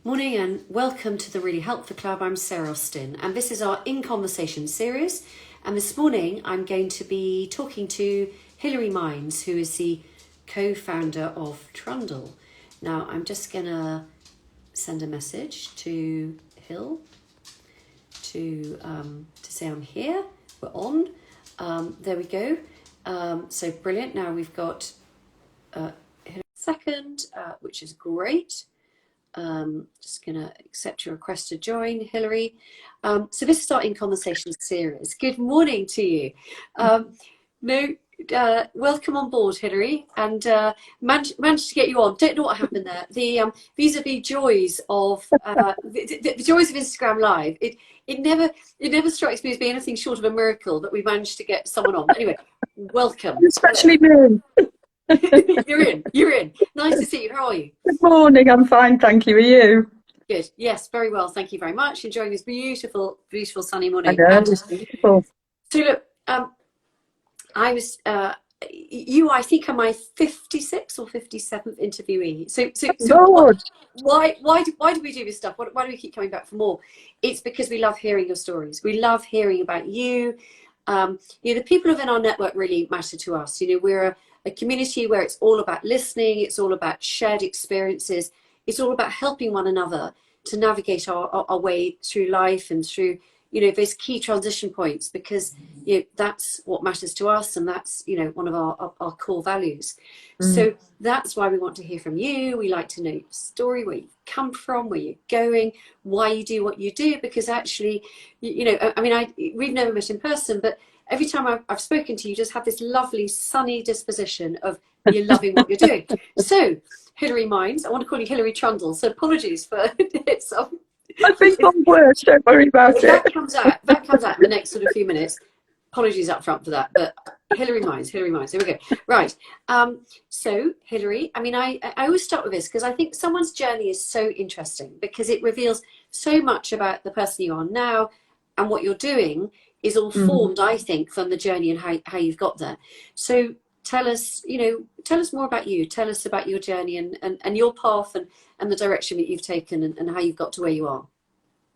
Morning and welcome to the Really Helpful Club. I'm Sarah Austin and this is our In Conversation series. And this morning I'm going to be talking to Hilary Mines, who is the co-founder of Trundle. Now I'm just going to send a message to Hil to say I'm here. We're on. There we go. So brilliant. Now we've got Hilary second, which is great. Just going to accept your request to join, Hilary. So this is our In Conversation series. Good morning to you. Welcome on board, Hilary, and managed to get you on. Don't know what happened there. These are the joys of the joys of Instagram Live. It never strikes me as being anything short of a miracle that we managed to get someone on. Anyway, welcome. Especially me. You're in. Nice to see you. How are you? Good morning. I'm fine, thank you. Are you? Good. Yes, very well. Thank you very much. Enjoying this beautiful, beautiful sunny morning. I know, it's beautiful. So look, I was I think are my 56th or 57th interviewee. So Lord. why do we do this stuff? Why do we keep coming back for more? It's because we love hearing your stories. We love hearing about you. The people within our network really matter to us. We're a community where it's all about listening, it's all about shared experiences, it's all about helping one another to navigate our way through life and through those key transition points, because that's what matters to us, and that's one of our core values. So that's why we want to hear from you. We like to know your story, where you've come from, where you're going, why you do what you do, because actually we've never met in person, but every time I've spoken to you, just have this lovely sunny disposition of you're loving what you're doing. So, Hilary Mines, I want to call you Hilary Trundle, so apologies for it. I think I'm worse, don't worry about it. That comes out in the next sort of few minutes. Apologies up front for that, but Hilary Mines, here we go. Right, so Hilary, I always start with this because I think someone's journey is so interesting because it reveals so much about the person you are now, and what you're doing is all formed, I think, from the journey and how you've got there. So tell us more about you. Tell us about your journey and your path and the direction that you've taken and how you've got to where you are.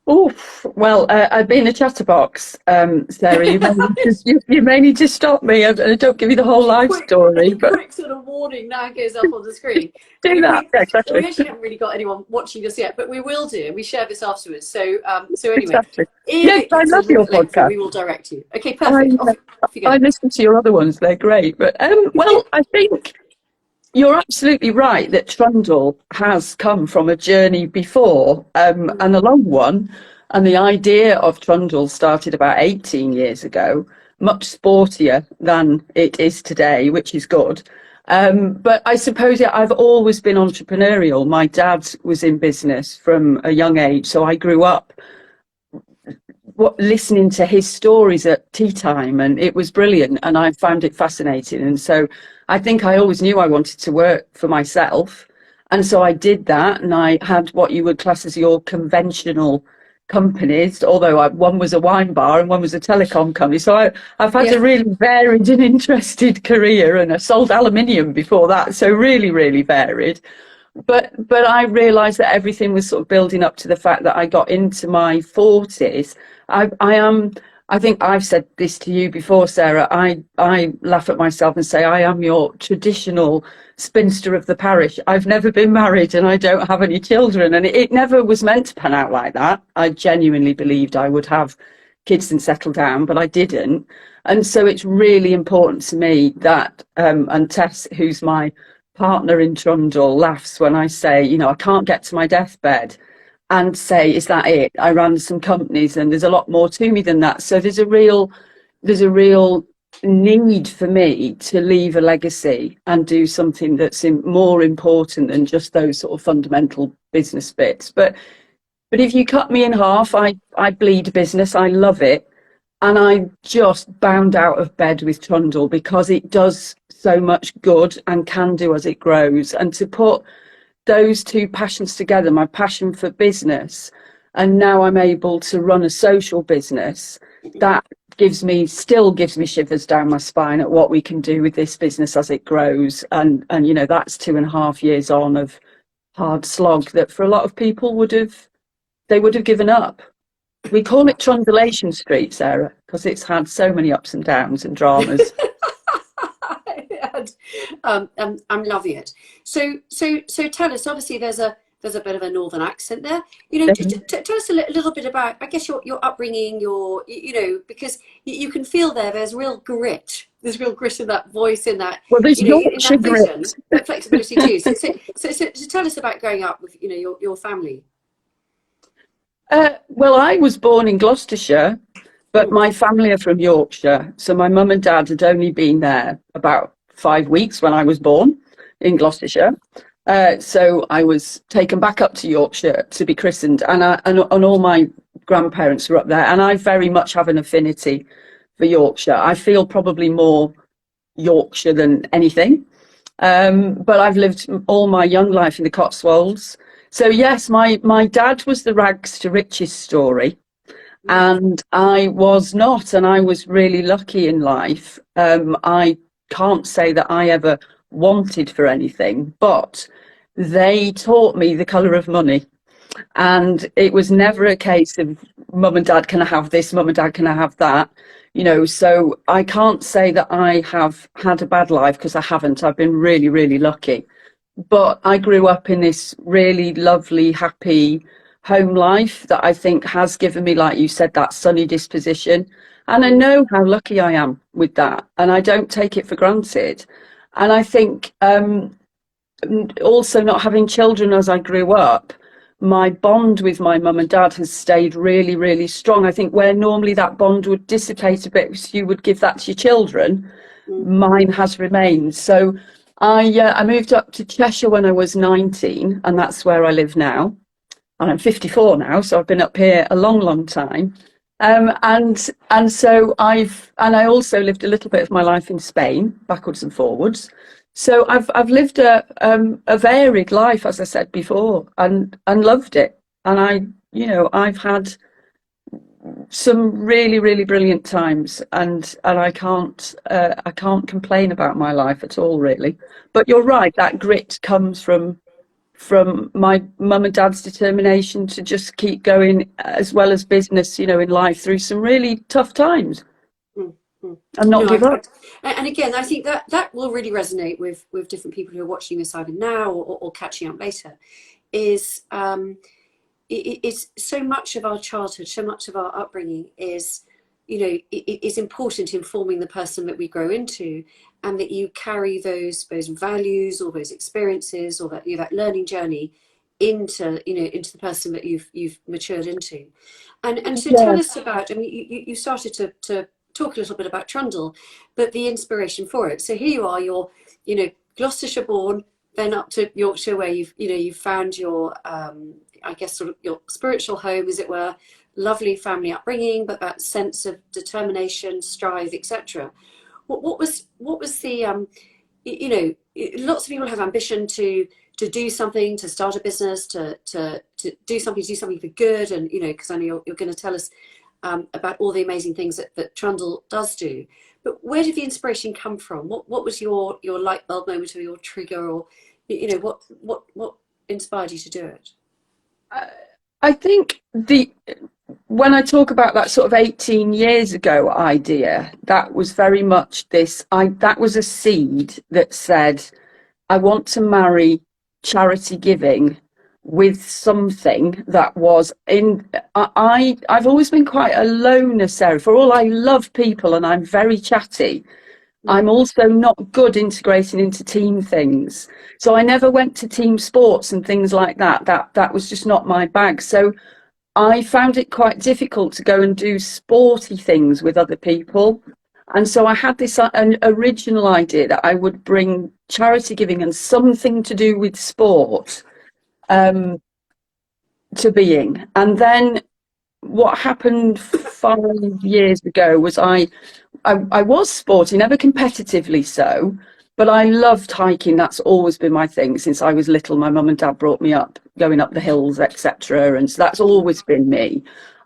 Oh, well, I've been a chatterbox, Sarah. You may need to stop me. I don't give you the whole life story. But quick sort of warning now goes up on the screen. do that, exactly. We actually haven't really got anyone watching us yet, but we will do. We share this afterwards. So anyway, Exactly. Yes, I love your podcast. We will direct you. Okay, perfect. Off you go. I listen to your other ones; they're great. But well, I think you're absolutely right that Trundle has come from a journey before, and a long one. And the idea of Trundle started about 18 years ago, much sportier than it is today, which is good. But I suppose I've always been entrepreneurial. My dad was in business from a young age, so I grew up listening to his stories at tea time, and it was brilliant, and I found it fascinating. And so I think I always knew I wanted to work for myself, and so I did that, and I had what you would class as your conventional companies, although one was a wine bar and one was a telecom company. So I've had a really varied and interested career, and I sold aluminium before that, so really, really varied. But I realised that everything was sort of building up to the fact that I got into my 40s. I think I've said this to you before, Sarah. I laugh at myself and say I am your traditional spinster of the parish. I've never been married and I don't have any children, and it never was meant to pan out like that. I genuinely believed I would have kids and settle down, but I didn't. And so it's really important to me that, and Tess, who's my partner in Trundle, laughs when I say, I can't get to my deathbed and say, is that it? I ran some companies and there's a lot more to me than that. So there's a real need for me to leave a legacy and do something that's more important than just those sort of fundamental business bits. But if you cut me in half, I bleed business. I love it. And I just bound out of bed with Trundle because it does so much good and can do as it grows. And to put those two passions together, my passion for business, and now I'm able to run a social business, that still gives me shivers down my spine at what we can do with this business as it grows. And that's 2.5 years on of hard slog that for a lot of people they would have given up. We call it Trundulation Street, Sarah, because it's had so many ups and downs and dramas. And, I'm loving it. So tell us. Obviously, there's a bit of a northern accent there. You know, tell us a little bit about, I guess, your upbringing. Because you can feel there's real grit. There's real grit in that voice, in that, Well, there's in Yorkshire that vision, grit. that flexibility too. So tell us about growing up with your family. Well, I was born in Gloucestershire, but Mm. my family are from Yorkshire. So my mum and dad had only been there about 5 weeks when I was born in Gloucestershire. So I was taken back up to Yorkshire to be christened, and all my grandparents were up there. And I very much have an affinity for Yorkshire. I feel probably more Yorkshire than anything. But I've lived all my young life in the Cotswolds. So yes, my dad was the rags to riches story, and I was not, and I was really lucky in life. I can't say that I ever wanted for anything, but they taught me the colour of money. And it was never a case of mum and dad, can I have this? Mum and dad, can I have that? You know, so I can't say that I have had a bad life, because I haven't. I've been really, really lucky. But I grew up in this really lovely, happy home life that I think has given me, like you said, that sunny disposition. And I know how lucky I am with that. And I don't take it for granted. And I think also not having children as I grew up, my bond with my mum and dad has stayed really, really strong. I think where normally that bond would dissipate a bit because you would give that to your children, mine has remained. So I moved up to Cheshire when I was 19, and that's where I live now. And I'm 54 now, so I've been up here a long, long time. And so I also lived a little bit of my life in Spain, backwards and forwards. So I've lived a varied life, as I said before, and loved it. And I've had some really, really brilliant times, and I can't complain about my life at all, really. But you're right, that grit comes from my mum and dad's determination to just keep going, as well as business, in life, through some really tough times, and not No, give up. and again, I think that will really resonate with different people who are watching this either now or catching up later. It's so much of our childhood, so much of our upbringing is, is important in forming the person that we grow into, and that you carry those values or those experiences or that learning journey into the person that you've matured into. And so tell us about, I mean, you started to talk a little bit about trundle, but the inspiration for it. So here you are, you're Gloucestershire born, then up to Yorkshire, where you've found your I guess sort of your spiritual home, as it were. Lovely family upbringing, but that sense of determination, strive, etc. What was the lots of people have ambition to do something, to start a business, to do something for good, and because I know you're going to tell us about all the amazing things that Trundle does do. But where did the inspiration come from? What was your light bulb moment, or your trigger, or what inspired you to do it? I think when I talk about that sort of 18 years ago idea, that was very much that was a seed that said, I want to marry charity giving with something that was I've always been quite a loner, Sarah. For all I love people and I'm very chatty, I'm also not good integrating into team things. So I never went to team sports and things like that. That was just not my bag. So I found it quite difficult to go and do sporty things with other people. And so I had this an original idea that I would bring charity giving and something to do with sport to being. And then what happened 5 years ago was I was sporty, never competitively so, but I loved hiking. That's always been my thing since I was little. My mum and dad brought me up going up the hills, etc. And so that's always been me.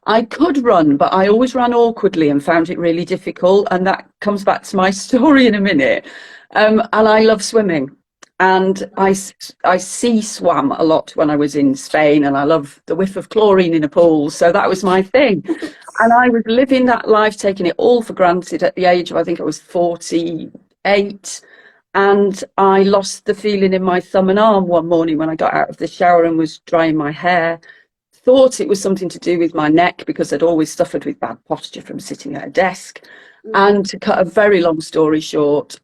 I could run, but I always ran awkwardly and found it really difficult. And that comes back to my story in a minute. And I love swimming. And I sea swam a lot when I was in Spain, and I love the whiff of chlorine in a pool. So that was my thing. And I was living that life, taking it all for granted at the age of, I think I was 48. And I lost the feeling in my thumb and arm one morning when I got out of the shower and was drying my hair. Thought it was something to do with my neck because I'd always suffered with bad posture from sitting at a desk. And to cut a very long story short,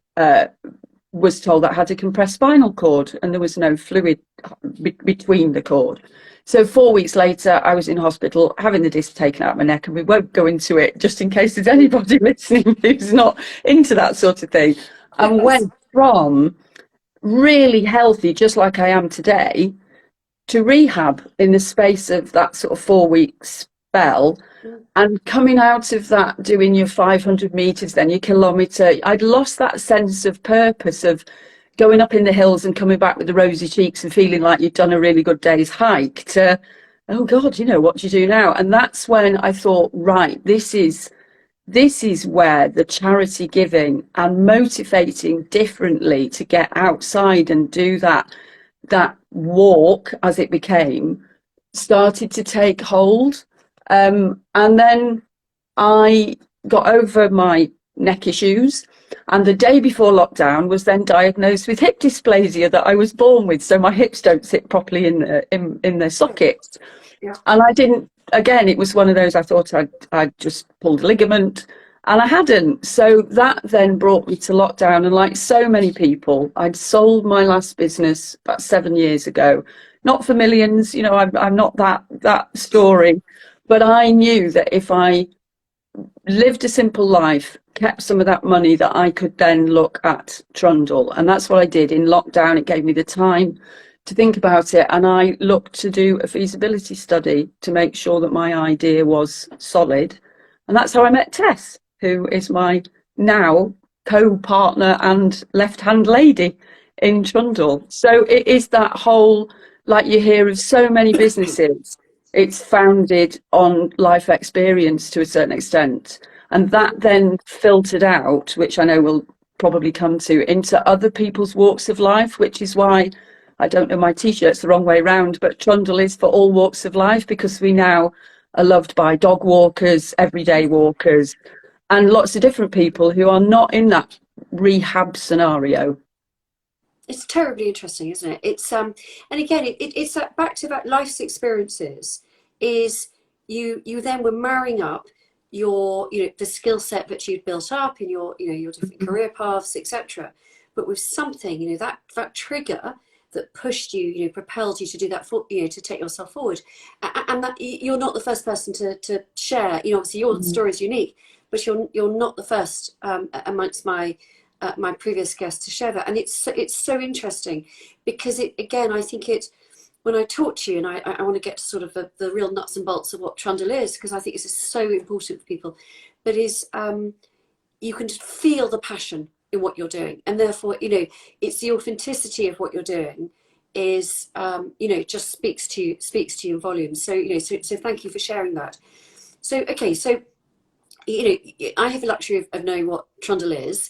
was told that I had a compressed spinal cord and there was no fluid between the cord. So 4 weeks later, I was in hospital having the disc taken out of my neck, and we won't go into it just in case there's anybody listening who's not into that sort of thing. And went from really healthy, just like I am today, to rehab in the space of that sort of 4 weeks spell. And coming out of that, doing your 500 meters, then your kilometer, I'd lost that sense of purpose of going up in the hills and coming back with the rosy cheeks and feeling like you'd done a really good day's hike to, oh God, you know, what do you do now? And that's when I thought, right, this is where the charity giving and motivating differently to get outside and do that walk, as it became, started to take hold. And then I got over my neck issues, and the day before lockdown was then diagnosed with hip dysplasia that I was born with, so my hips don't sit properly in their sockets. Yeah. And I didn't, again, it was one of those, I thought I'd just pulled a ligament, and I hadn't. So that then brought me to lockdown, and like so many people, I'd sold my last business about 7 years ago, not for millions, you know, I'm not that story. But I knew that if I lived a simple life, kept some of that money, that I could then look at Trundle. And that's what I did in lockdown. It gave me the time to think about it. And I looked to do a feasibility study to make sure that my idea was solid. And that's how I met Tess, who is my now co-partner and left-hand lady in Trundle. So it is that whole, like you hear of so many businesses, it's founded on life experience to a certain extent. And that then filtered out, which I know we'll probably come to, into other people's walks of life, which is why, I don't know, my T-shirt's the wrong way round, but Trundle is for all walks of life, because we now are loved by dog walkers, everyday walkers, and lots of different people who are not in that rehab scenario. It's terribly interesting, isn't it? It's and again, it's that back to that life's experiences. Is you then were marrying up your, you know, the skill set that you'd built up in your, you know, your different career paths, etc. But with something, you know, that trigger that pushed you, you know, propelled you to do that, for, you know, to take yourself forward. And that you're not the first person to share. You know, obviously your story is unique, but you're not the first amongst my previous guests to share that. And it's so interesting because it, again, I think it, when I talk to you, and I want to get to sort of the real nuts and bolts of what Trundle is, because I think this is so important for people, but is you can just feel the passion in what you're doing, and therefore, you know, it's the authenticity of what you're doing is, you know, just speaks to you in volumes. So, you know, so thank you for sharing that. So, okay, so, you know, I have the luxury of knowing what Trundle is.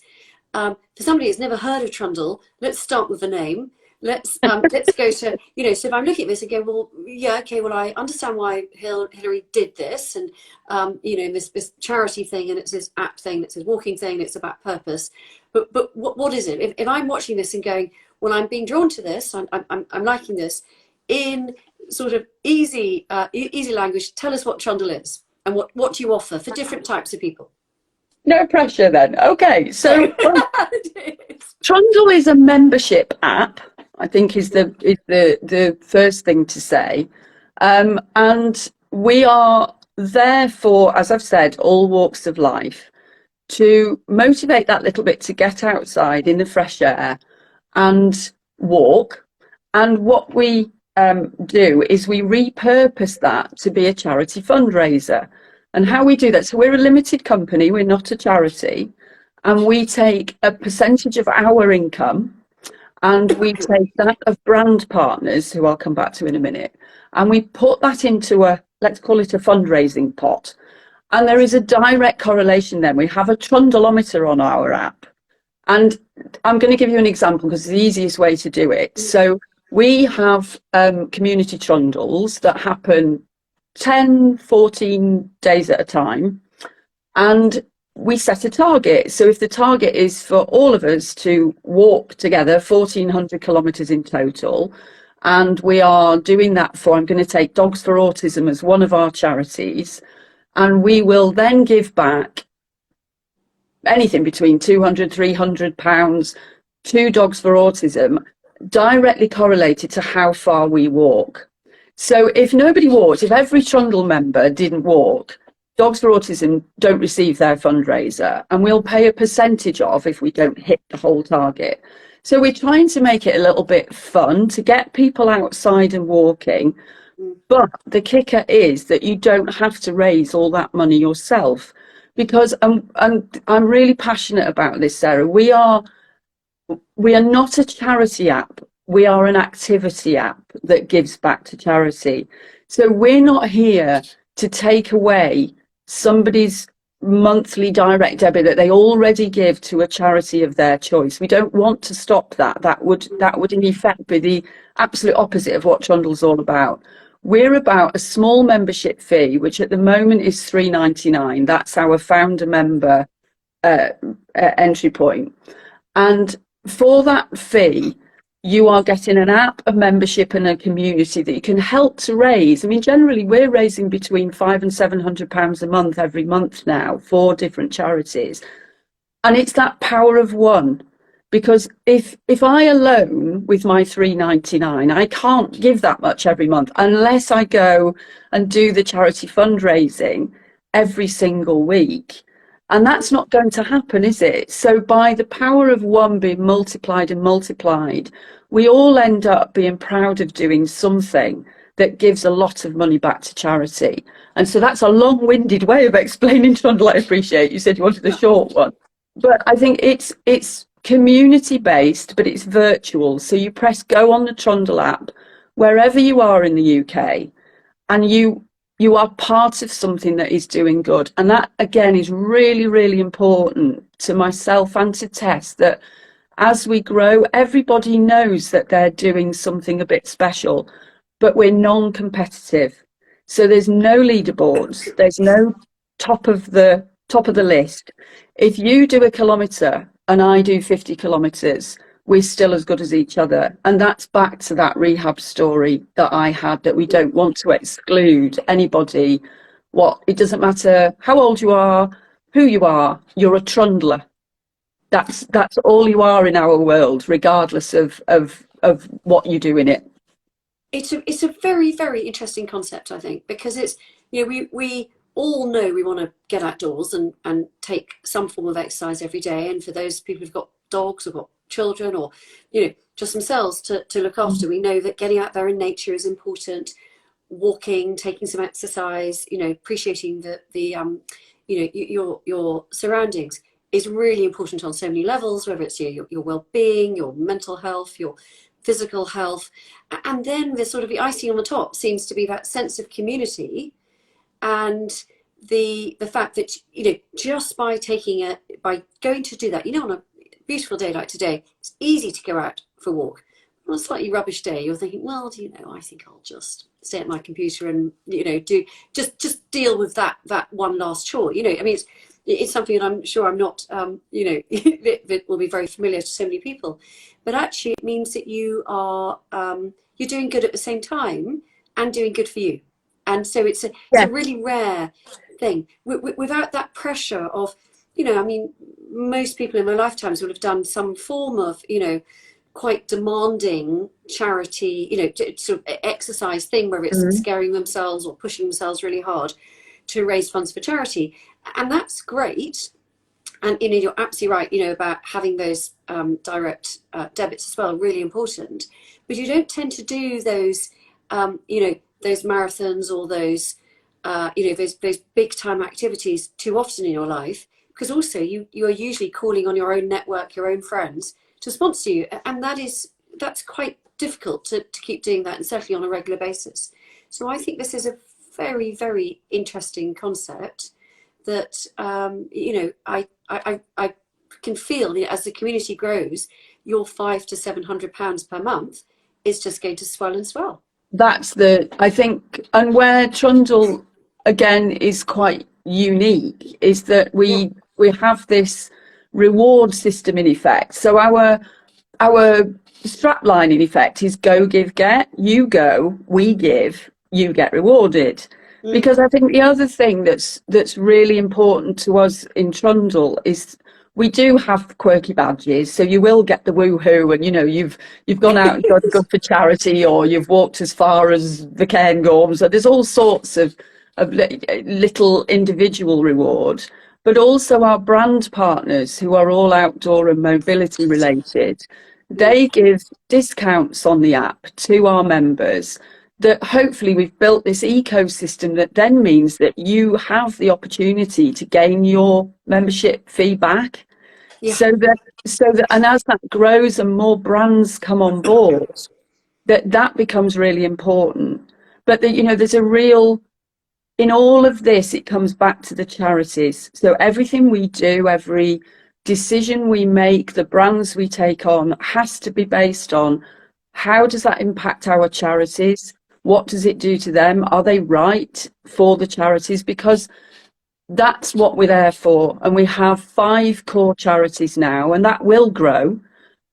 For somebody who's never heard of Trundle, let's start with the name. Let's go to, you know, so if I'm looking at this and go, well, yeah, okay, well, I understand why Hilary did this, and, you know, this charity thing, and it's this app thing, it's this walking thing, it's about purpose. But what is it? If I'm watching this and going, well, I'm being drawn to this, I'm liking this, in sort of easy language, tell us what Trundle is and what you offer for different types of people. No pressure then. Okay, so Trundle is a membership app, I think is the first thing to say. And we are there for, as I've said, all walks of life, to motivate that little bit to get outside in the fresh air and walk. And what we do is we repurpose that to be a charity fundraiser. And how we do that, so we're a limited company, we're not a charity, and we take a percentage of our income, and we take that of brand partners, who I'll come back to in a minute, and we put that into a, let's call it a fundraising pot. And there is a direct correlation then. We have a trundleometer on our app, And I'm going to give you an example because it's the easiest way to do it. Mm. So we have community trundles that happen 10, 14 days at a time. And we set a target. So if the target is for all of us to walk together 1,400 kilometres in total, and we are doing that for, I'm going to take Dogs for Autism as one of our charities, and we will then give back anything between 200, £300 to Dogs for Autism, directly correlated to how far we walk. So if nobody walked, if every Trundle member didn't walk, Dogs for Autism don't receive their fundraiser, and we'll pay a percentage of if we don't hit the whole target. So we're trying to make it a little bit fun to get people outside and walking. Mm. But the kicker is that you don't have to raise all that money yourself, because I'm really passionate about this, Sarah. We are not a charity app. We are an activity app that gives back to charity. So we're not here to take away somebody's monthly direct debit that they already give to a charity of their choice. We don't want to stop that. That would in effect be the absolute opposite of what Trundle's all about. We're about a small membership fee, which at the moment is £3.99. That's our founder member entry point. And for that fee, you are getting an app, a membership, and a community that you can help to raise. I mean, generally, we're raising between £500 and £700 a month every month now for different charities. And it's that power of one. Because if I alone with my £3.99, I can't give that much every month unless I go and do the charity fundraising every single week. And that's not going to happen, is it? So by the power of one being multiplied and multiplied, we all end up being proud of doing something that gives a lot of money back to charity. And so that's a long-winded way of explaining Trundle. I appreciate you said you wanted a short one. But I think it's community-based, but it's virtual. So you press go on the Trundle app, wherever you are in the UK, and you are part of something that is doing good. And that, again, is really, really important to myself and to Tess, that as we grow, everybody knows that they're doing something a bit special, but we're non-competitive. So there's no leaderboards, there's no top of the list. If you do a kilometre and I do 50 kilometres, we're still as good as each other. And that's back to that rehab story that I had, that we don't want to exclude anybody. It doesn't matter how old you are, who you are, you're a trundler. That's all you are in our world, regardless of what you do in it. It's a very, very interesting concept, I think, because it's, we all know we want to get outdoors and take some form of exercise every day. And for those people who've got dogs or got children, or just themselves to look after, we know that getting out there in nature is important. Walking, taking some exercise, appreciating your surroundings is really important on so many levels, whether it's your well-being, your mental health, your physical health. And then the sort of the icing on the top seems to be that sense of community, and the fact that just by going to do that, on a beautiful day like today, it's easy to go out for a walk. On a slightly rubbish day, you're thinking, well, I think I'll just stay at my computer and do just deal with that one last chore. I mean, it's something that I'm sure I'm not that will be very familiar to so many people, but actually it means that you are you're doing good at the same time and doing good for you. And so it's a really rare thing without that pressure of, I mean, most people in their lifetimes would have done some form of, quite demanding charity, sort of exercise thing, whether it's scaring themselves or pushing themselves really hard to raise funds for charity. And that's great. And, you're absolutely right, about having those direct debits as well, really important. But you don't tend to do those, those marathons or those, those big time activities too often in your life, because also you are usually calling on your own network, your own friends to sponsor you, and that's quite difficult to keep doing that, and certainly on a regular basis. So I think this is a very, very interesting concept that I can feel, you know, as the community grows, your £500 to £700 per month is just going to swell and swell. That's I think, and where Trundle again is quite unique is that Yeah. we have this reward system in effect. So our strapline in effect is go, give, get. You go, we give, you get rewarded. Mm. Because I think the other thing that's really important to us in Trundle is we do have quirky badges, so you will get the woohoo, and you know you've gone out and done good for charity, or you've walked as far as the Cairngorms. So there's all sorts of little individual reward, but also our brand partners who are all outdoor and mobility related. Mm. They give discounts on the app to our members, that hopefully we've built this ecosystem that then means that you have the opportunity to gain your membership fee back. Yeah. So that and as that grows and more brands come on board, that becomes really important. But that, you know, there's a real, in all of this, it comes back to the charities. So everything we do, every decision we make, the brands we take on has to be based on how does that impact our charities? What does it do to them? Are they right for the charities? Because that's what we're there for. And we have 5 core charities now, and that will grow.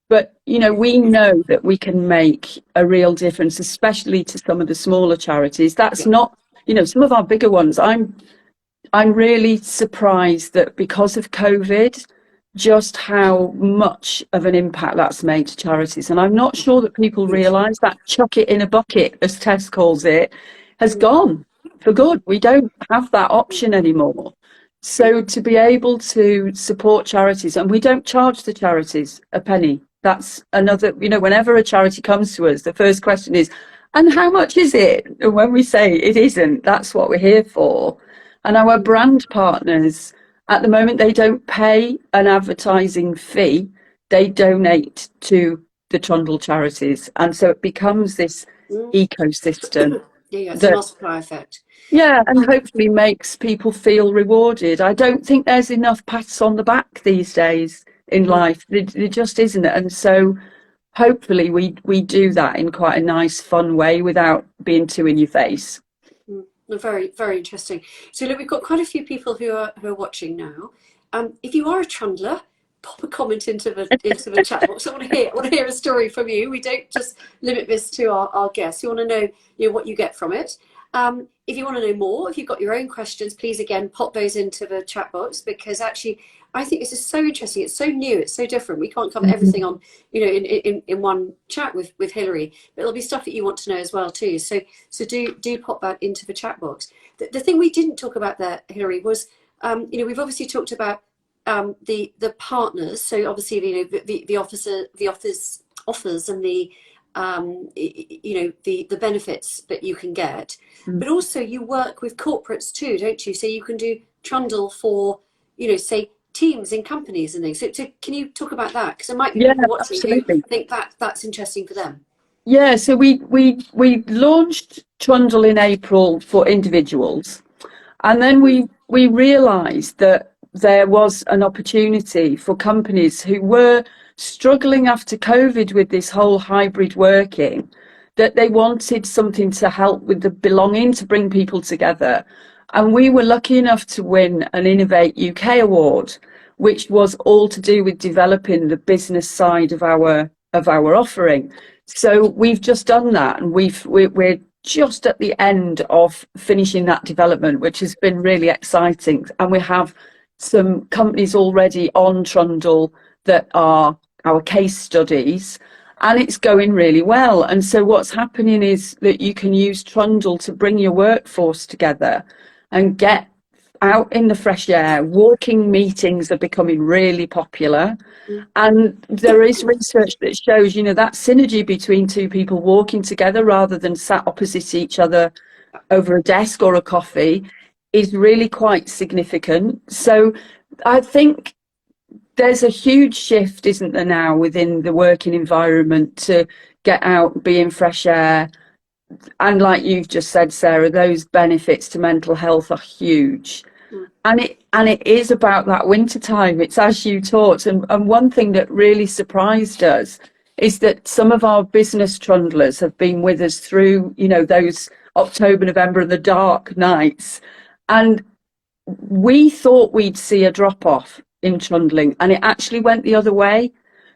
But, you know, we know that we can make a real difference, especially to some of the smaller charities. That's not, you know, some of our bigger ones. I'm really surprised that because of COVID, just how much of an impact that's made to charities. And I'm not sure that people realise that chuck it in a bucket, as Tess calls it, has gone for good. We don't have that option anymore. So to be able to support charities, and we don't charge the charities a penny. That's another, you know, whenever a charity comes to us, the first question is, and how much is it? And when we say it isn't, that's what we're here for. And our brand partners, at the moment, they don't pay an advertising fee. They donate to the Trundle charities. And so it becomes this ecosystem Yeah, it's a that, multiplier effect. yeah, and hopefully makes people feel rewarded. I don't think there's enough pats on the back these days in life. There just isn't. And so hopefully we do that in quite a nice, fun way without being too in your face. Very, very interesting. So look, we've got quite a few people who are watching now. If you are a trundler, pop a comment into the chat box. I want to hear a story from you. We don't just limit this to our guests. You want to know, you know, what you get from it. If you want to know more, if you've got your own questions, please again pop those into the chat box, because actually I think this is so interesting. It's so new. It's so different. We can't cover everything on, you know, in one chat with Hilary, but there'll be stuff that you want to know as well too. So do pop that into the chat box. The thing we didn't talk about there, Hilary, was you know, we've obviously talked about the partners. So obviously, you know, the offers and the you know, the benefits that you can get, but also you work with corporates too, don't you? So you can do Trundle for, you know, say teams in companies and things. So can you talk about that? Because there might be people watching Absolutely. who think that's interesting for them. Yeah, so we launched Trundle in April for individuals, and then we realised that there was an opportunity for companies who were struggling after COVID with this whole hybrid working, that they wanted something to help with the belonging, to bring people together. And we were lucky enough to win an Innovate UK award, which was all to do with developing the business side of our offering. So we've just done that, and we're just at the end of finishing that development, which has been really exciting. And we have some companies already on Trundle that are our case studies, and it's going really well. And so what's happening is that you can use Trundle to bring your workforce together and get out in the fresh air. Walking meetings are becoming really popular. And there is research that shows, you know, that synergy between 2 people walking together rather than sat opposite each other over a desk or a coffee is really quite significant. So I think there's a huge shift, isn't there, now within the working environment to get out, be in fresh air. And like you've just said, Sarah, those benefits to mental health are huge. Mm. And it is about that winter time. It's as you taught. And one thing that really surprised us is that some of our business trundlers have been with us through, you know, those October, November and the dark nights. And we thought we'd see a drop off in trundling, and it actually went the other way. Okay.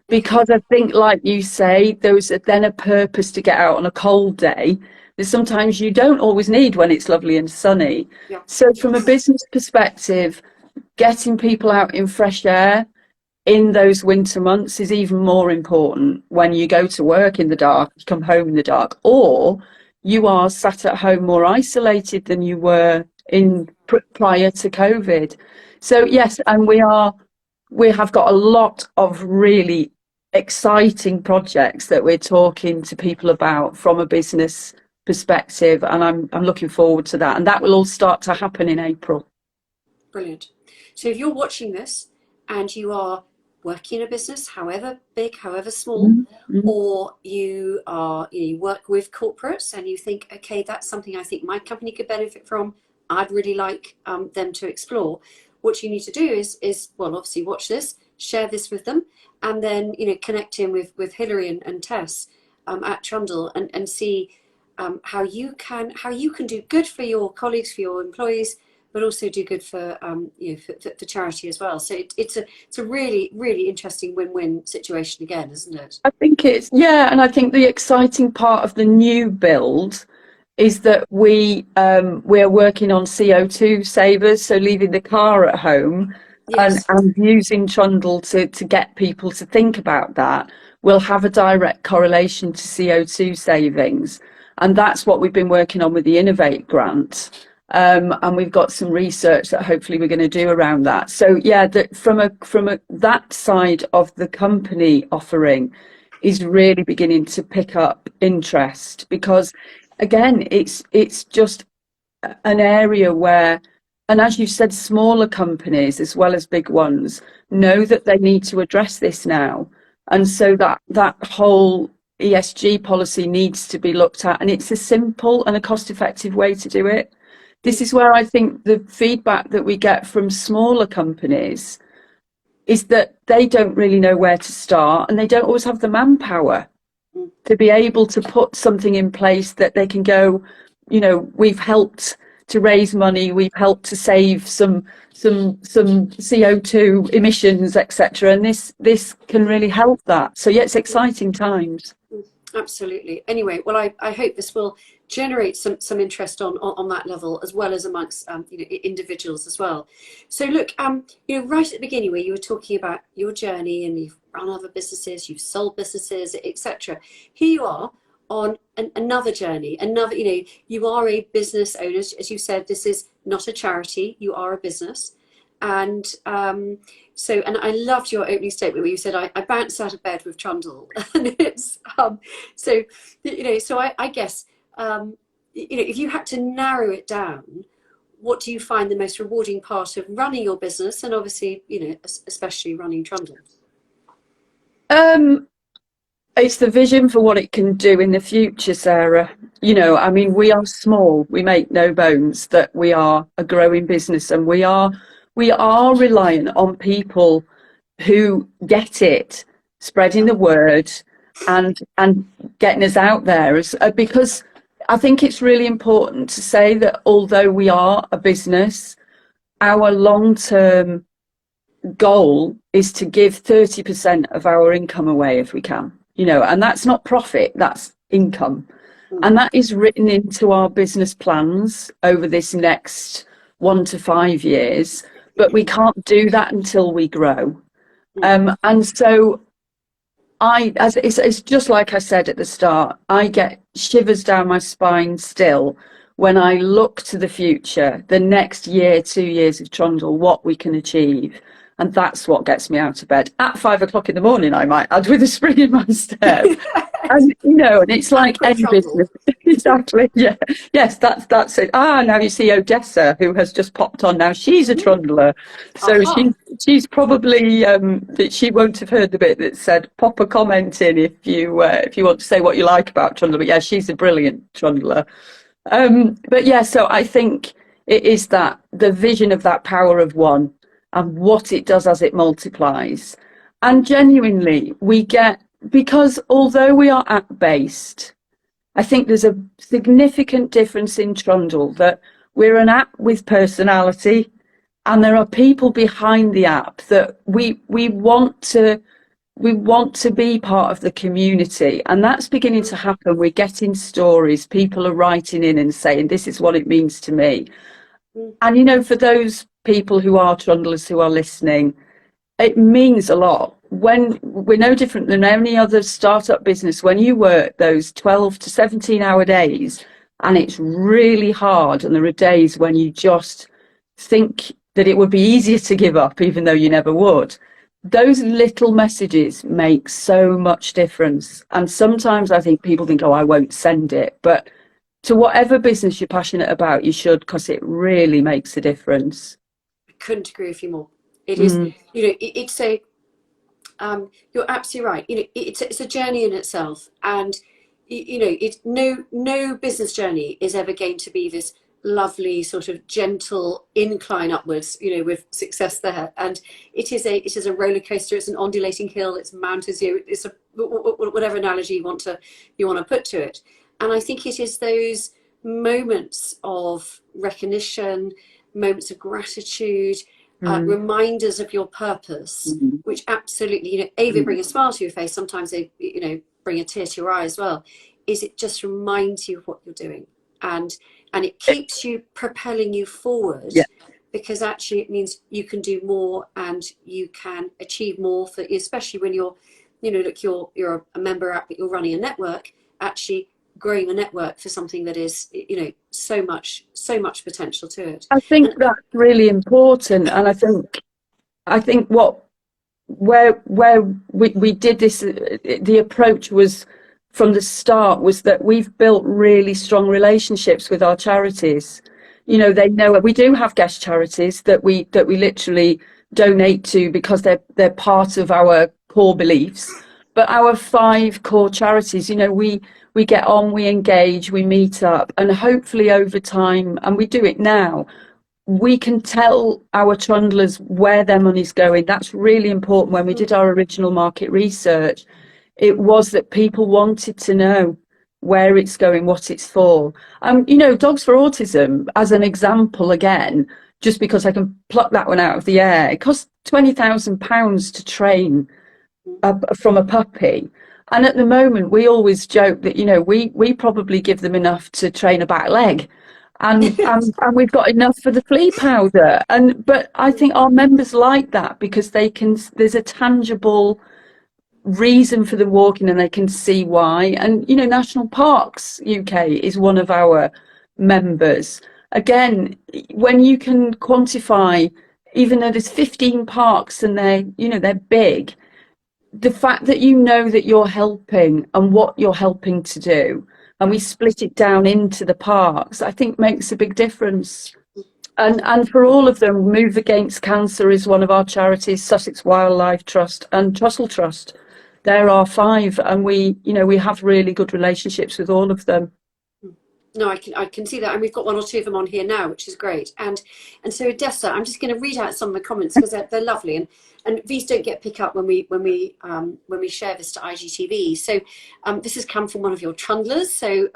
Because I think, like you say, there was then a purpose to get out on a cold day that sometimes you don't always need when it's lovely and sunny. Yeah. So from a business perspective, getting people out in fresh air in those winter months is even more important when you go to work in the dark, you come home in the dark, or you are sat at home more isolated than you were in prior to COVID. So yes, and we have got a lot of really exciting projects that we're talking to people about from a business perspective, and I'm looking forward to that, and that will all start to happen in April. Brilliant. So if you're watching this and you are working in a business, however big, however small, Mm-hmm. or you are, you know, you work with corporates and you think, okay, that's something I think my company could benefit from, I'd really like them to explore. What you need to do is well, obviously watch this, share this with them, and then, you know, connect in with Hilary and Tess at Trundle, and see how you can do good for your colleagues, for your employees, but also do good for you know, for charity as well. So it's a really, really interesting win-win situation again, isn't it? I think it's, yeah, and I think the exciting part of the new build is that we're working on CO2 savers, so leaving the car at home Yes. and using Trundle to get people to think about that will have a direct correlation to CO2 savings. And that's what we've been working on with the Innovate grant. And we've got some research that hopefully we're going to do around that. So yeah, that from that side of the company offering is really beginning to pick up interest, because again, it's just an area where, and as you said, smaller companies as well as big ones know that they need to address this now, and so that whole ESG policy needs to be looked at, and it's a simple and a cost-effective way to do it. This is where I think the feedback that we get from smaller companies is that they don't really know where to start, and they don't always have the manpower to be able to put something in place that they can go, you know, we've helped to raise money, we've helped to save some CO2 emissions, etc. And this can really help that. So yeah, it's exciting times. Absolutely. Anyway, well, I hope this will generate some interest on that level, as well as amongst you know, individuals as well. So look, you know, right at the beginning where you were talking about your journey and you've run other businesses, you've sold businesses, etc. Here you are on another journey, another, you know, you are a business owner. As you said, this is not a charity, you are a business. And so, and I loved your opening statement where you said, I bounced out of bed with Trundle. And it's, so, you know, so I guess, you know, if you had to narrow it down, what do you find the most rewarding part of running your business, and obviously, you know, especially running Trundle? It's the vision for what it can do in the future, Sarah. You know, I mean, we are small. We make no bones that we are a growing business, and we are reliant on people who get it, spreading the word, and getting us out there. Because I think it's really important to say that although we are a business, our long-term goal is to give 30% of our income away if we can, you know, and that's not profit, that's income. And that is written into our business plans over this next 1 to 5 years, but we can't do that until we grow. And so it's just like I said at the start, I get shivers down my spine still when I look to the future, the next year, 2 years of Trundle, what we can achieve. And that's what gets me out of bed at 5 o'clock in the morning, I might add, with a spring in my step. And you know, and it's like any business. Exactly. Yeah. Yes, that's it. Now you see Odessa, who has just popped on now. She's a trundler. So she's probably that she won't have heard the bit that said pop a comment in if you want to say what you like about trundler. But yeah, she's a brilliant trundler. But yeah, so I think It is that the vision of that power of one and what it does as it multiplies. And genuinely, we get, because although we are app based, I think there's a significant difference in Trundle, that we're an app with personality, and there are people behind the app that we want to be part of the community, and that's beginning to happen. We're getting stories, people are writing in and saying, this is what it means to me. And you know, for those people who are trundlers who are listening, it means a lot. When we're no different than any other startup business, when you work those 12 to 17-hour days and it's really hard, and there are days when you just think that it would be easier to give up even though you never would, those little messages make so much difference. And sometimes I think people think, oh, I won't send it, but to whatever business you're passionate about, you should, because it really makes a difference. I couldn't agree with you more. It is, you know, it's a, you're absolutely right. You know, it's a journey in itself, and you know, it's no business journey is ever going to be this lovely sort of gentle incline upwards, you know, with success there. And it is a roller coaster. It's an undulating hill. It's mountains. You know, it's a whatever analogy you want to put to it. And I think it is those moments of recognition, moments of gratitude, reminders of your purpose, which absolutely, you know, they bring a smile to your face. Sometimes they, you know, bring a tear to your eye as well. Is it just reminds you of what you're doing, and it keeps you propelling you forward, because actually it means you can do more and you can achieve more for, especially when you're, you know, look, you're a member app, but you're running a network, actually growing a network for something that is, you know, so much potential to it. I think that's really important, and I think where we did this, the approach was from the start was that we've built really strong relationships with our charities. You know, they know we do have guest charities that we literally donate to because they're part of our core beliefs. But our 5 core charities, you know, we get on, we engage, we meet up, and hopefully over time, and we do it now, we can tell our trundlers where their money's going. That's really important. When we did our original market research, it was that people wanted to know where it's going, what it's for. You know, Dogs for Autism, as an example, again, just because I can pluck that one out of the air, it costs £20,000 to train from a puppy. And at the moment, we always joke that, you know, we probably give them enough to train a back leg. And we've got enough for the flea powder. But I think our members like that because there's a tangible reason for them walking and they can see why. And, you know, National Parks UK is one of our members. Again, when you can quantify, even though there's 15 parks and they're big, the fact that you know that you're helping and what you're helping to do, and we split it down into the parks, I think makes a big difference. And for all of them, Move Against Cancer is one of our charities, Sussex Wildlife Trust and Trussell Trust. There are 5, and we have really good relationships with all of them. No, I can see that, and we've got 1 or 2 of them on here now, which is great. And so Odessa, I'm just going to read out some of the comments because they're lovely, and these don't get picked up when we share this to IGTV. So this has come from one of your trundlers. So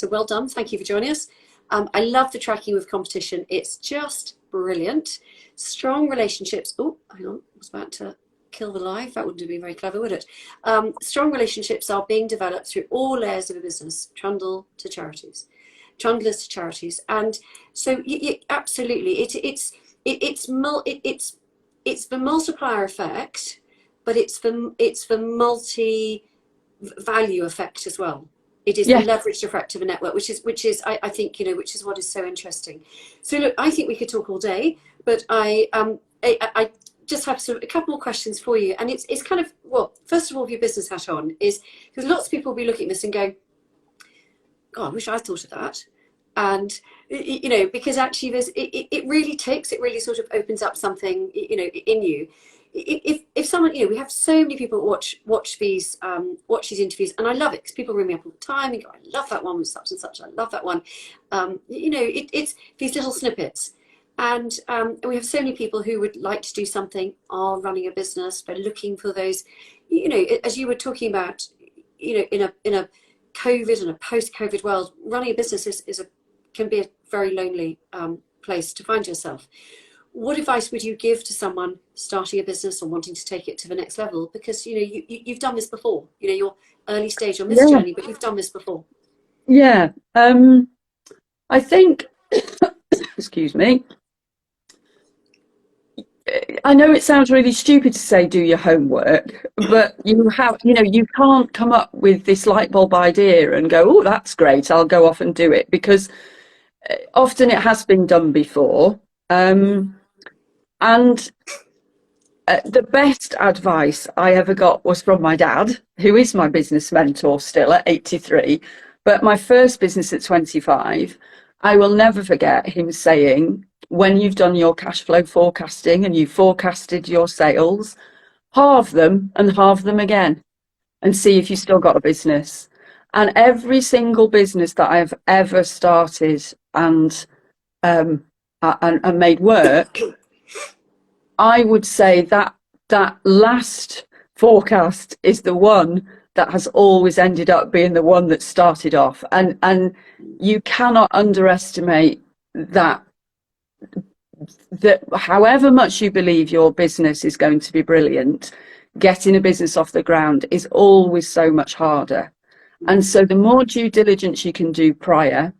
well done, thank you for joining us. I love the tracking with competition. It's just brilliant. Strong relationships. Oh, hang on, I was about to kill the live. That wouldn't have been very clever, would it? Strong relationships are being developed through all layers of a business, trundle to charities. Trundlers to charities, and so absolutely, it's the multiplier effect, but it's the multi value effect as well. It is the leveraged effect of a network, which is I think, you know, which is what is so interesting. So look, I think we could talk all day, but I just have sort of a couple more questions for you, and it's kind of, well, first of all, your business hat on is because lots of people will be looking at this and going, God, I wish I thought of that. And, you know, because actually it really sort of opens up something, you know, in you. if someone, you know, we have so many people watch these interviews, and I love it because people ring me up all the time and go, I love that one with such and such, I love that one. You know, it's these little snippets. And we have so many people who would like to do something, are running a business, they're looking for those, you know, as you were talking about, you know, in a COVID and a post-COVID world, running a business can be a very lonely place to find yourself. What advice would you give to someone starting a business or wanting to take it to the next level? Because, you know, you've done this before, you know, you're early stage on this journey, but you've done this before. Yeah. I think, excuse me, I know it sounds really stupid to say do your homework, but you know, you can't come up with this light bulb idea and go, oh, that's great, I'll go off and do it, because often it has been done before. And the best advice I ever got was from my dad, who is my business mentor still at 83. But my first business at 25, I will never forget him saying, when you've done your cash flow forecasting and you forecasted your sales, halve them and halve them again and see if you still got a business. And every single business that I've ever started and made work, I would say that last forecast is the one that has always ended up being the one that started off. And you cannot underestimate that however much you believe your business is going to be brilliant, getting a business off the ground is always so much harder. And so the more due diligence you can do prior,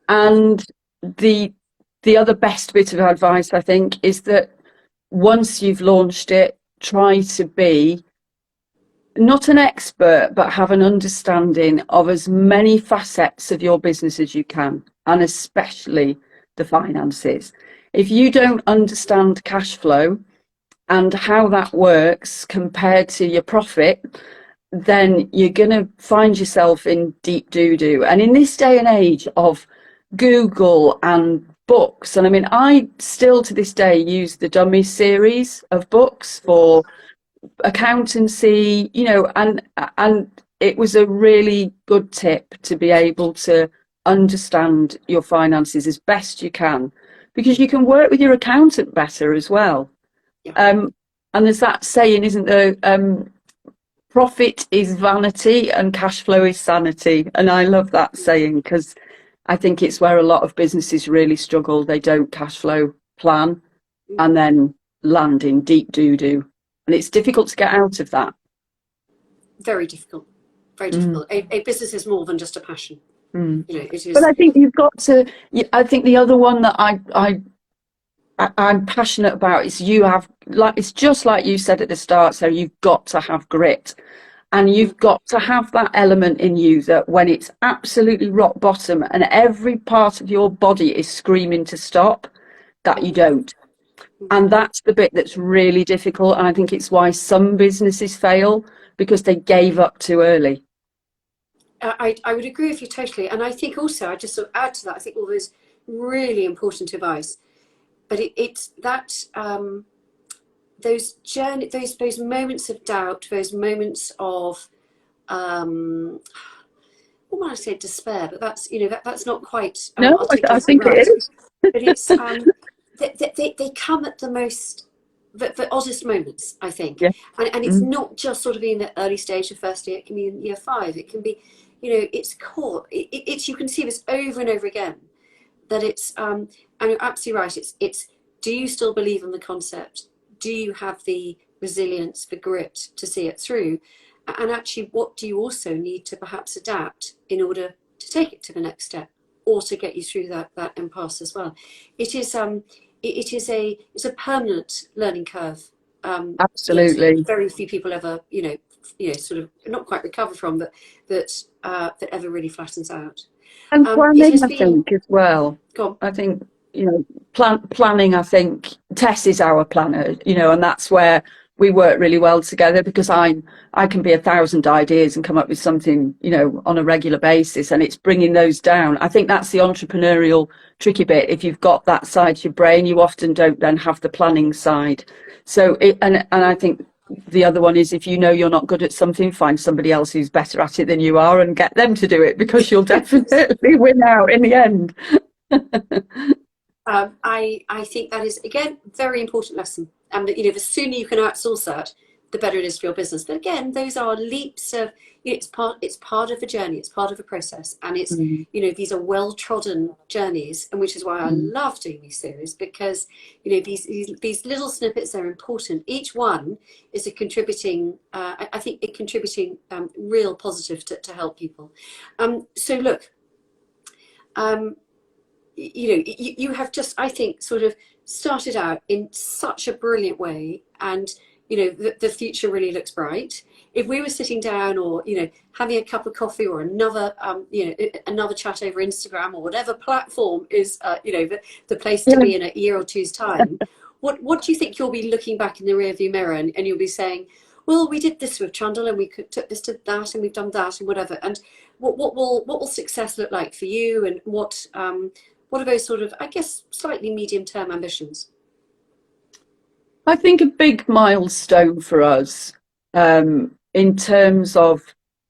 and the other best bit of advice, I think, is that once you've launched it, try to be not an expert, but have an understanding of as many facets of your business as you can, and especially the finances. If you don't understand cash flow and how that works compared to your profit, then you're going to find yourself in deep doo-doo. And in this day and age of Google and books, and I mean, I still to this day use the Dummy series of books for accountancy, you know, and it was a really good tip to be able to understand your finances as best you can, because you can work with your accountant better as well. And there's that saying, isn't there, profit is vanity and cash flow is sanity. And I love that saying because I think it's where a lot of businesses really struggle. They don't cash flow plan and then land in deep doo-doo. And it's difficult to get out of that. Very difficult. Very difficult. A business is more than just a passion. You know, it is. But I think you've got to, I think the other one that I'm passionate about is it's just like you said at the start, so you've got to have grit. And you've got to have that element in you that when it's absolutely rock bottom and every part of your body is screaming to stop, that you don't. And that's the bit that's really difficult. And I think it's why some businesses fail, because they gave up too early. I would agree with you totally. And I think also, I just sort of add to that, I think all those really important advice. But it's that those moments of doubt, those moments of what might I say, despair, but that's, you know, that's not quite No, I think right. It is. But it's they come at the most the oddest moments, I think. Yeah. And it's not just sort of in the early stage of first year, it can be in year 5, it can be, you know, it's core. It's you can see this over and over again, that it's and you're absolutely right, it's do you still believe in the concept? Do you have the resilience, the grit to see it through? And actually, what do you also need to perhaps adapt in order to take it to the next step, or to get you through that impasse as well? It is it's a permanent learning curve. Absolutely. Very few people ever, you know, sort of not quite recover from, but that ever really flattens out. And planning, I think, as well. I think, you know, planning, I think Tess is our planner, you know, and that's where we work really well together, because I can be 1,000 ideas and come up with something, you know, on a regular basis, and it's bringing those down. I think that's the entrepreneurial tricky bit. If you've got that side to your brain, you often don't then have the planning side. So and I think the other one is, if you know you're not good at something, find somebody else who's better at it than you are and get them to do it, because you'll definitely win out in the end. I think that is, again, very important lesson. And you know, the sooner you can outsource that, the better it is for your business. But again, those are leaps of, you know, it's part of a journey, it's part of a process, and it's, you know, these are well-trodden journeys, and which is why I love doing these series, because, you know, these little snippets are important. Each one is a contributing, I think, a contributing real positive to help people. So look, you know, you have just, I think, sort of started out in such a brilliant way, and you know, the future really looks bright. If we were sitting down, or you know, having a cup of coffee, or another you know, another chat over Instagram, or whatever platform is you know, the place to be in a year or two's time, what do you think you'll be looking back in the rearview mirror, and you'll be saying, well, we did this with Trundle, and we took this to that, and we've done that, and whatever. And what will success look like for you, and what are those sort of, I guess, slightly medium-term ambitions? I think a big milestone for us, in terms of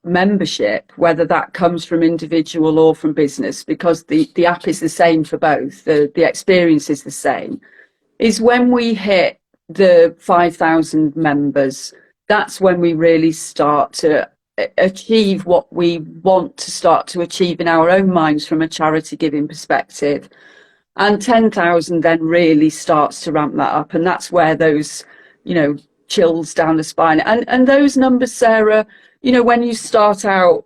membership, whether that comes from individual or from business, because the app is the same for both, the experience is the same, is when we hit the 5,000 members. That's when we really start to achieve what we want to start to achieve in our own minds from a charity giving perspective. And 10,000 then really starts to ramp that up. And that's where those, you know, chills down the spine. And those numbers, Sarah, you know, when you start out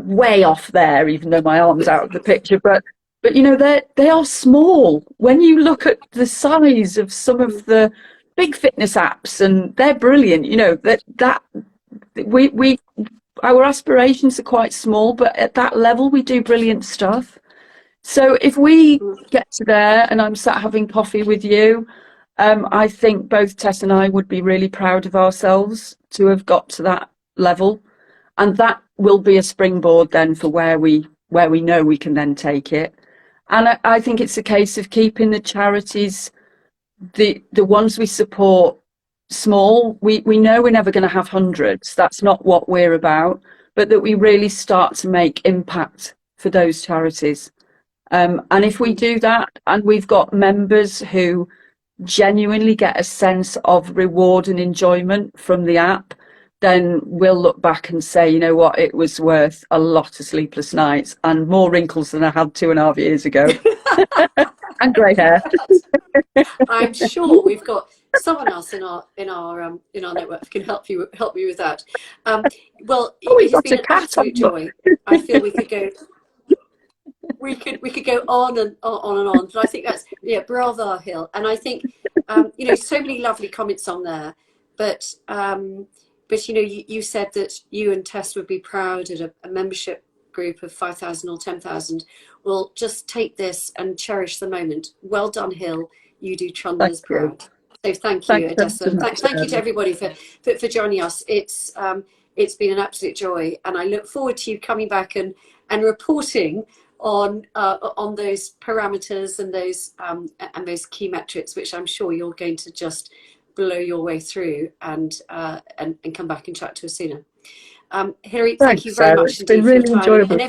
way off there, even though my arm's out of the picture, but you know, they are small. When you look at the size of some of the big fitness apps, and they're brilliant, you know, that we our aspirations are quite small, but at that level we do brilliant stuff. So if we get to there and I'm sat having coffee with you, I think both Tess and I would be really proud of ourselves to have got to that level, and that will be a springboard then for where we know we can then take it. And I think it's a case of keeping the charities, the ones we support, small. We know we're never going to have hundreds. That's not what we're about, but that we really start to make impact for those charities. And if we do that, and we've got members who genuinely get a sense of reward and enjoyment from the app, then we'll look back and say, you know what, it was worth a lot of sleepless nights and more wrinkles than I had 2.5 years ago. And grey hair. I'm sure we've got someone else in our network who can help you with that. Well, it has been an absolute joy. I feel we could go. We could go on and on, but I think that's, yeah, bravo, Hil. And I think you know, so many lovely comments on there, but you know, you said that you and Tess would be proud at a membership group of 5,000 or 10,000. Well, just take this and cherish the moment. Well done, Hil. You do Trundlers proud. So thank you, Odessa. Thank you to everybody for joining us. It's been an absolute joy, and I look forward to you coming back and reporting on those parameters and those key metrics, which I'm sure you're going to just blow your way through, and come back and chat to us sooner. Hilary, thank you very much indeed for your time. Enjoyable. And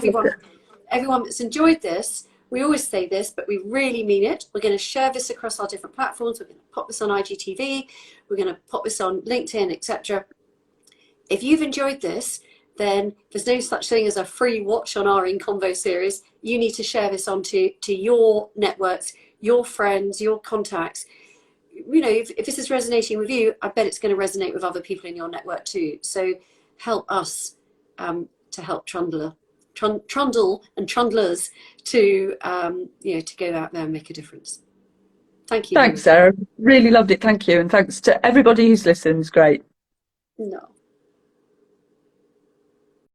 everyone that's enjoyed this, we always say this, but we really mean it. We're going to share this across our different platforms. We're going to pop this on IGTV. We're going to pop this on LinkedIn, etc. If you've enjoyed this, then there's no such thing as a free watch on our In Convo series. You need to share this on to your networks, your friends, your contacts. You know, if this is resonating with you, I bet it's going to resonate with other people in your network too. So help us to help Trundle and Trundlers to you know, to go out there and make a difference. Thank you. Thanks, Sarah. Really loved it. Thank you, and thanks to everybody who's listened. It's great. No.